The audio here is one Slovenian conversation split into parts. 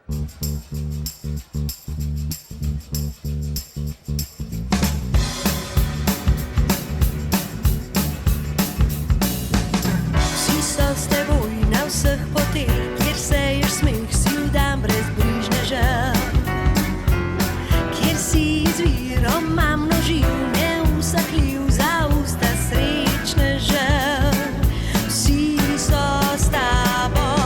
Vsi so s teboj na vseh poteh, kjer seješ smeh, si vdan brezbrižneža. Kjer si izvirom, a množiv, neusahljiv, za usta srečneža. Vsi so s tabo,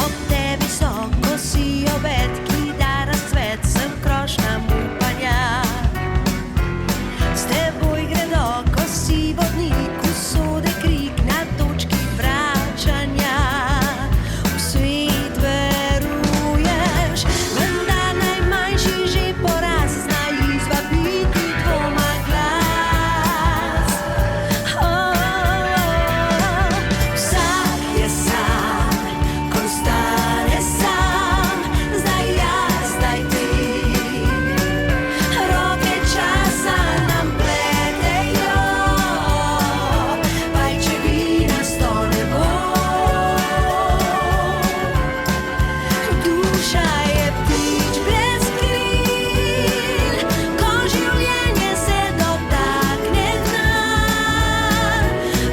ob tebi visoko si obet, ki da razcvet sem krošnjam upanja. S teboj gredo, ko si vodnik, usode krik na točki vračanja. V svet veruješ, vendar najmanjši že poraz zna izvabiti dvoma glas. Vsak je sam, ko ostane sam, zdaj jaz, zdaj ti. Roke časa nam pletejo, pajčevinasto nebo. Duša je ptič brez kril, ko življenje se dotakne dna.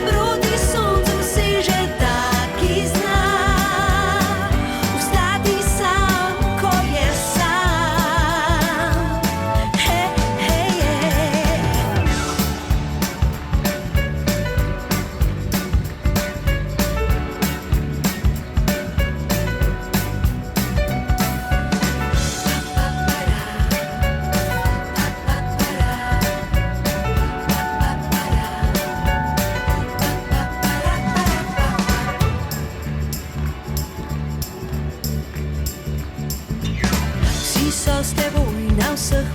Proti soncu seže taki znak, vstati sam, ko je sam. Hej, hej, hej. Vsi so s teboj na vseh